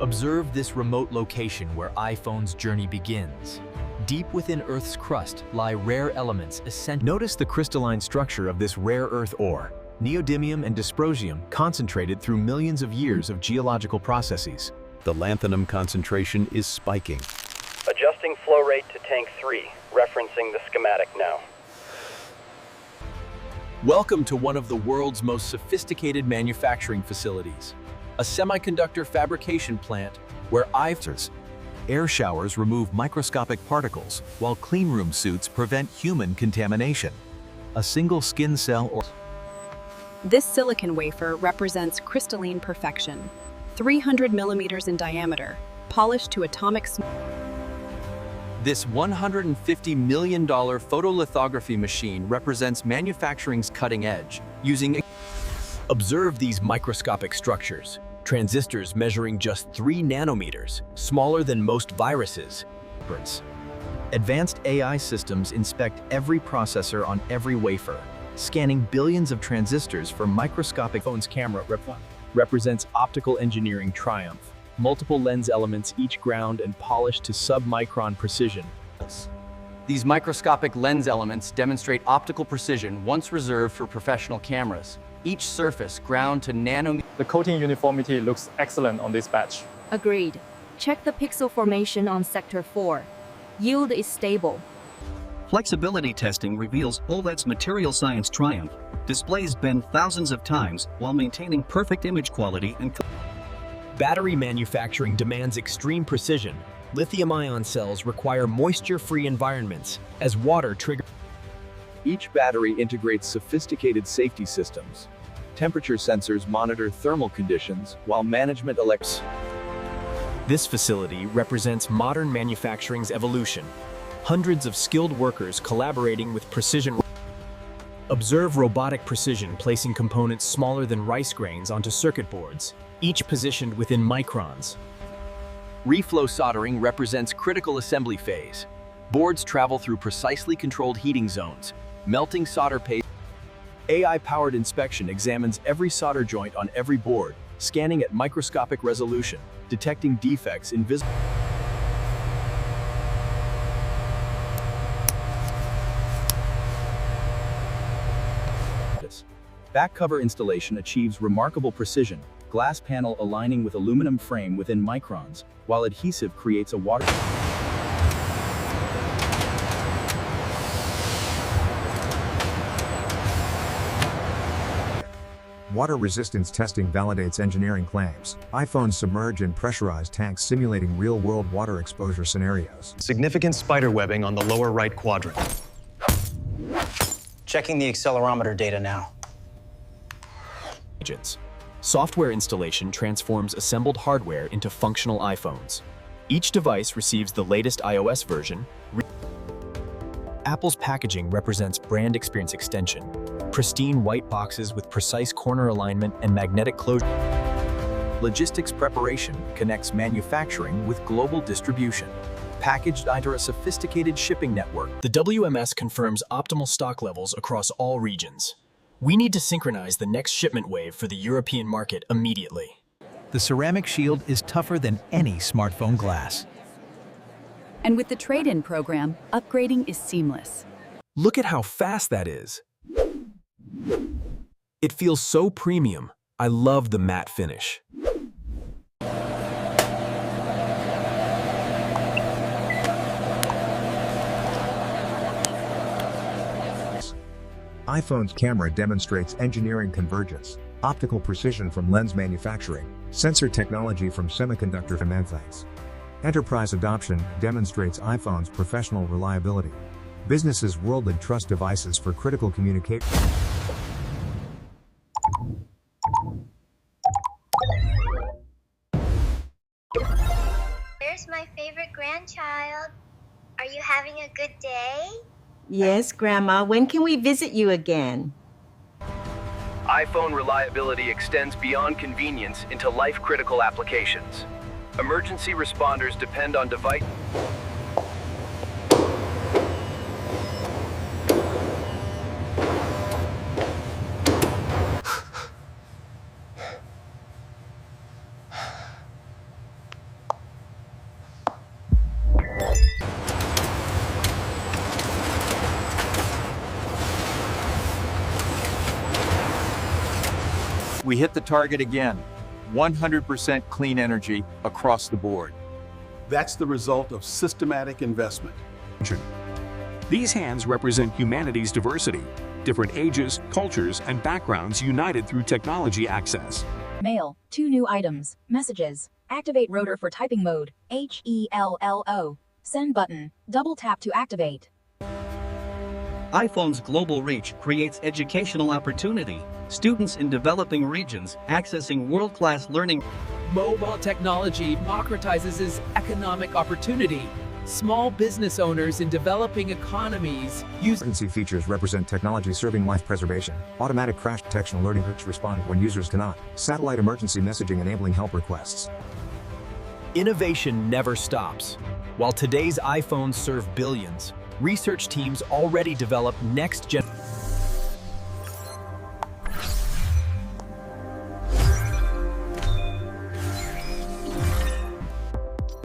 Observe this remote location where iPhone's journey begins. Deep within Earth's crust lie rare elements essential. Notice the crystalline structure of this rare earth ore, neodymium and dysprosium concentrated through millions of years of geological processes. The lanthanum concentration is spiking. Adjusting flow rate to tank 3, referencing the schematic now. Welcome to one of the world's most sophisticated manufacturing facilities, a semiconductor fabrication plant where air showers remove microscopic particles, while cleanroom suits prevent human contamination. A single skin cell or This silicon wafer represents crystalline perfection, 300 millimeters in diameter, polished to atomic. This $150 million photolithography machine represents manufacturing's cutting edge, using. Observe these microscopic structures, transistors measuring just 3 nanometers, smaller than most viruses. Advanced AI systems inspect every processor on every wafer, scanning billions of transistors for microscopic. iPhone's camera represents optical engineering triumph. Multiple lens elements each ground and polished to sub-micron precision. These microscopic lens elements demonstrate optical precision once reserved for professional cameras. Each surface ground to nanometer. The coating uniformity looks excellent on this batch. Agreed. Check the pixel formation on Sector 4. Yield is stable. Flexibility testing reveals OLED's material science triumph. Displays bend thousands of times while maintaining perfect image quality and. Battery manufacturing demands extreme precision. Lithium-ion cells require moisture-free environments, as water triggers. each battery integrates sophisticated safety systems. Temperature sensors monitor thermal conditions, while management elects. This facility represents modern manufacturing's evolution. Hundreds of skilled workers collaborating with precision. Observe robotic precision placing components smaller than rice grains onto circuit boards, each positioned within microns. Reflow soldering represents critical assembly phase. Boards travel through precisely controlled heating zones, melting solder paste. AI-powered inspection examines every solder joint on every board, scanning at microscopic resolution, detecting defects invisible. Back cover installation achieves remarkable precision, glass panel aligning with aluminum frame within microns, while adhesive creates a water. Water resistance testing validates engineering claims. iPhones submerge in pressurized tanks simulating real-world water exposure scenarios. Significant spider webbing on the lower right quadrant. Checking the accelerometer data now. Agents. Software installation transforms assembled hardware into functional iPhones. Each device receives the latest iOS version. Apple's packaging represents brand experience extension. Pristine white boxes with precise corner alignment and magnetic closure. Logistics preparation connects manufacturing with global distribution. Packaged under a sophisticated shipping network. The WMS confirms optimal stock levels across all regions. We need to synchronize the next shipment wave for the European market immediately. The ceramic shield is tougher than any smartphone glass. And with the trade-in program, upgrading is seamless. Look at how fast that is. It feels so premium. I love the matte finish. iPhone's camera demonstrates engineering convergence, optical precision from lens manufacturing, sensor technology from semiconductor to methods. Enterprise adoption demonstrates iPhone's professional reliability. Businesses worldwide trust devices for critical communication. There's my favorite grandchild. Are you having a good day? Yes, Grandma. When can we visit you again? iPhone reliability extends beyond convenience into life-critical applications. Emergency responders depend on device. We hit the target again. 100% clean energy across the board. That's the result of systematic investment. These hands represent humanity's diversity, different ages, cultures, and backgrounds united through technology access. Mail, 2 new items, messages, activate rotor for typing mode, HELLO, send button, double tap to activate. iPhone's global reach creates educational opportunity. Students in developing regions accessing world-class learning. Mobile technology democratizes economic opportunity. Small business owners in developing economies use Emergency features represent technology serving life preservation. Automatic crash detection alerting alerts respond when users cannot. Satellite emergency messaging enabling help requests. Innovation never stops. While today's iPhones serve billions, research teams already develop next-gen.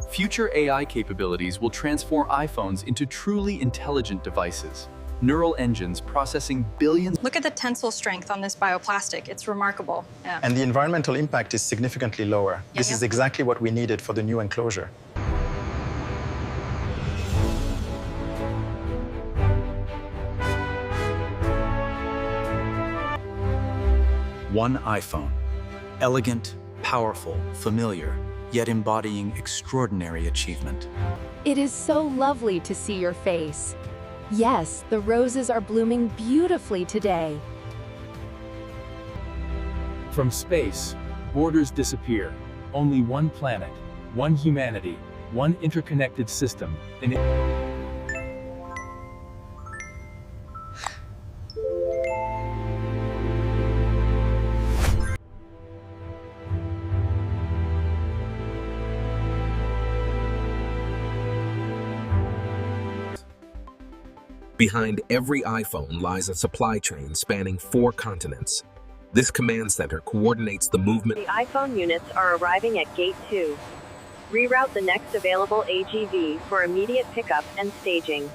Future AI capabilities will transform iPhones into truly intelligent devices. Neural engines processing billions. Look at the tensile strength on this bioplastic. It's remarkable. Yeah. And the environmental impact is significantly lower. This is exactly what we needed for the new enclosure. One iPhone. Elegant, powerful, familiar, yet embodying extraordinary achievement. It is so lovely to see your face. Yes, the roses are blooming beautifully today. From space, borders disappear. Only one planet, one humanity, one interconnected system. Behind every iPhone lies a supply chain spanning 4 continents. This command center coordinates the movement. The iPhone units are arriving at Gate 2. Reroute the next available AGV for immediate pickup and staging.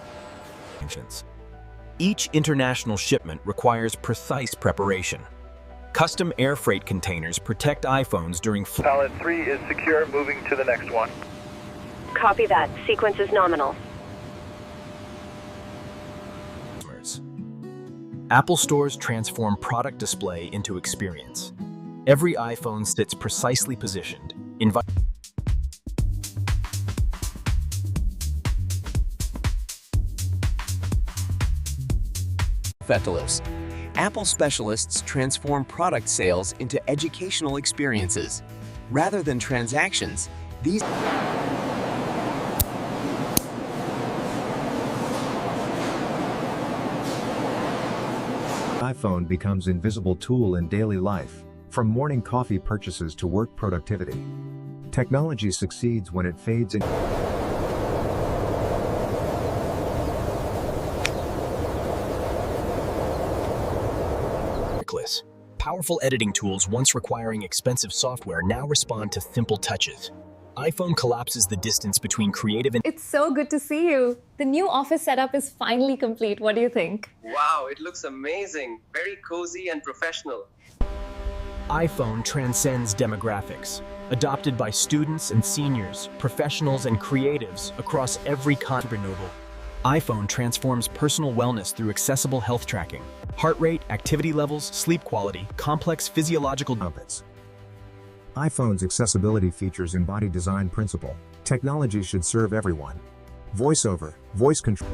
Each international shipment requires precise preparation. Custom air freight containers protect iPhones during Pallet 3 is secure, moving to the next one. Copy that. Sequence is nominal. Apple stores transform product display into experience. Every iPhone sits precisely positioned. Fetalos. Apple specialists transform product sales into educational experiences. Rather than transactions, these iPhone becomes invisible tool in daily life, from morning coffee purchases to work productivity. Technology succeeds when it fades in. Powerful editing tools once requiring expensive software now respond to simple touches. iPhone collapses the distance between creative and... It's so good to see you. The new office setup is finally complete. What do you think? Wow, it looks amazing. Very cozy and professional. iPhone transcends demographics. Adopted by students and seniors, professionals and creatives across every continent. iPhone transforms personal wellness through accessible health tracking. Heart rate, activity levels, sleep quality, complex physiological habits. iPhone's accessibility features embody design principle. Technology should serve everyone. VoiceOver, voice control.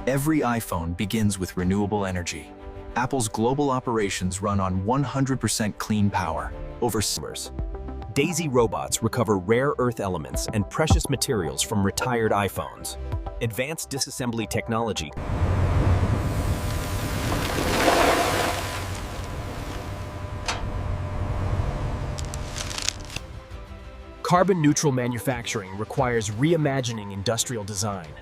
Every iPhone begins with renewable energy. Apple's global operations run on 100% clean power over summers. Daisy robots recover rare earth elements and precious materials from retired iPhones. Advanced disassembly technology. Carbon-neutral manufacturing requires reimagining industrial design.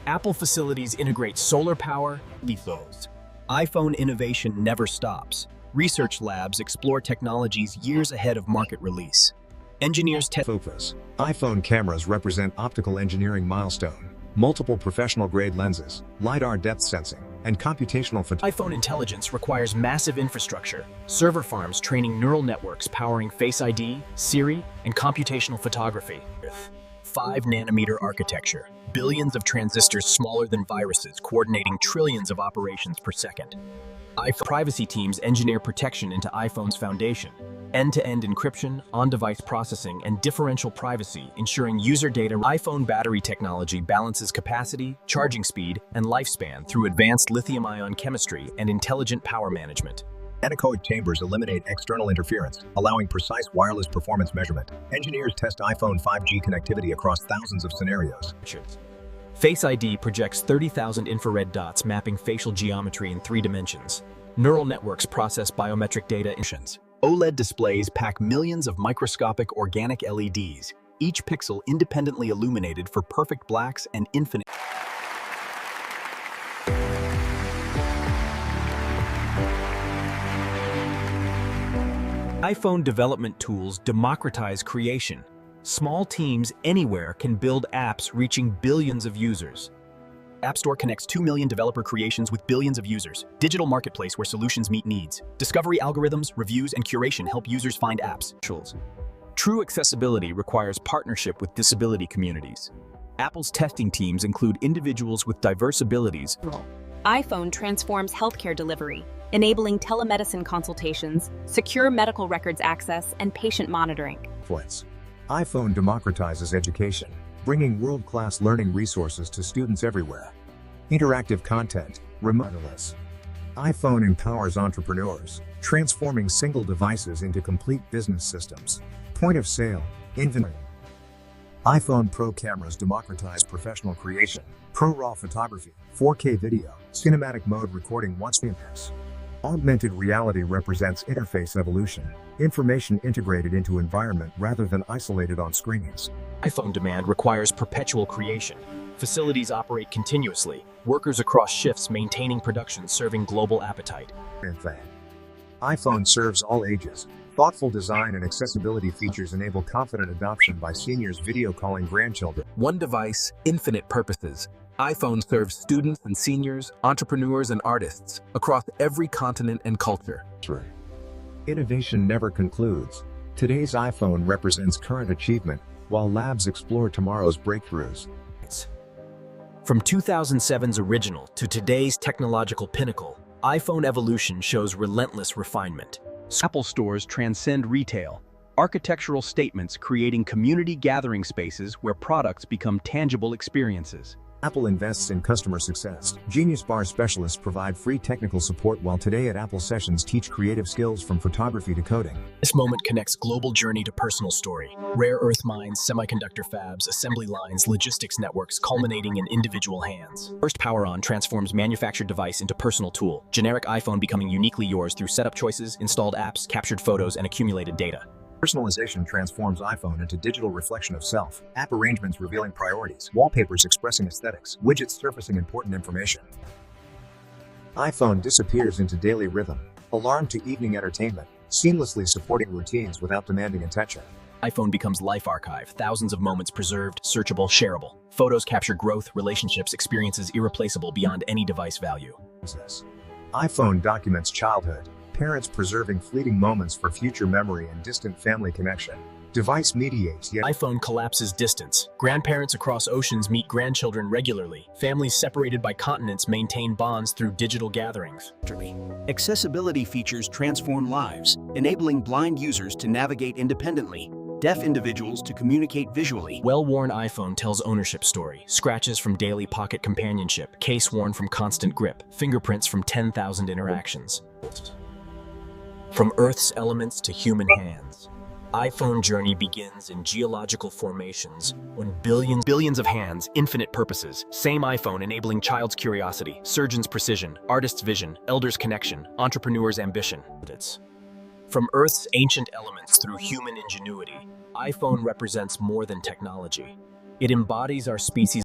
Apple facilities integrate solar power, lithos. iPhone innovation never stops. Research labs explore technologies years ahead of market release. Engineers Focus. iPhone cameras represent optical engineering milestone. multiple professional-grade lenses, LiDAR depth sensing, and computational photography. iPhone intelligence requires massive infrastructure, server farms training neural networks powering Face ID, Siri, and computational photography. 5-nanometer architecture, billions of transistors smaller than viruses coordinating trillions of operations per second. iPhone privacy teams engineer protection into iPhone's foundation. End-to-end encryption, on-device processing, and differential privacy, ensuring user data. iPhone battery technology balances capacity, charging speed, and lifespan through advanced lithium-ion chemistry and intelligent power management. Anechoic chambers eliminate external interference, allowing precise wireless performance measurement. Engineers test iPhone 5G connectivity across thousands of scenarios. Face ID projects 30,000 infrared dots mapping facial geometry in 3 dimensions. Neural networks process biometric data. OLED displays pack millions of microscopic organic LEDs, each pixel independently illuminated for perfect blacks and infinite. iPhone development tools democratize creation. Small teams anywhere can build apps reaching billions of users. App Store connects 2 million developer creations with billions of users. Digital marketplace where solutions meet needs. Discovery algorithms, reviews, and curation help users find apps. True accessibility requires partnership with disability communities. Apple's testing teams include individuals with diverse abilities. iPhone transforms healthcare delivery, enabling telemedicine consultations, secure medical records access, and patient monitoring. iPhone democratizes education, bringing world-class learning resources to students everywhere. Interactive content, remoteless. iPhone empowers entrepreneurs, transforming single devices into complete business systems. Point of sale, inventory. iPhone Pro cameras democratize professional creation, Pro RAW photography, 4K video, cinematic mode recording once famous. Augmented reality represents interface evolution, information integrated into environment rather than isolated on screens. iPhone demand requires perpetual creation. Facilities operate continuously, workers across shifts maintaining production serving global appetite. iPhone serves all ages. Thoughtful design and accessibility features enable confident adoption by seniors video calling grandchildren. One device, infinite purposes. iPhone serves students and seniors, entrepreneurs and artists across every continent and culture. Innovation never concludes. Today's iPhone represents current achievement, while labs explore tomorrow's breakthroughs. From 2007's original to today's technological pinnacle, iPhone evolution shows relentless refinement. Apple stores transcend retail, architectural statements creating community gathering spaces where products become tangible experiences. Apple invests in customer success. Genius Bar specialists provide free technical support, while Today at Apple sessions teach creative skills from photography to coding. This moment connects global journey to personal story. Rare earth mines, semiconductor fabs, assembly lines, logistics networks culminating in individual hands. First Power On transforms manufactured device into personal tool. Generic iPhone becoming uniquely yours through setup choices, installed apps, captured photos, and accumulated data. Personalization transforms iPhone into digital reflection of self. App arrangements revealing priorities. Wallpapers expressing aesthetics. Widgets surfacing important information. iPhone disappears into daily rhythm. Alarm to evening entertainment. Seamlessly supporting routines without demanding attention. iPhone becomes life archive. Thousands of moments preserved, searchable, shareable. Photos capture growth, relationships, experiences irreplaceable beyond any device value. iPhone documents childhood. Parents preserving fleeting moments for future memory and distant family connection. Device mediates yet. iPhone collapses distance. Grandparents across oceans meet grandchildren regularly. Families separated by continents maintain bonds through digital gatherings. Accessibility features transform lives, enabling blind users to navigate independently, deaf individuals to communicate visually. Well-worn iPhone tells ownership story. Scratches from daily pocket companionship. Case worn from constant grip. Fingerprints from 10,000 interactions. From Earth's elements to human hands, iPhone journey begins in geological formations when billions of hands, infinite purposes. Same iPhone enabling child's curiosity, surgeon's precision, artist's vision, elder's connection, entrepreneur's ambition. From Earth's ancient elements through human ingenuity, iPhone represents more than technology. It embodies our species'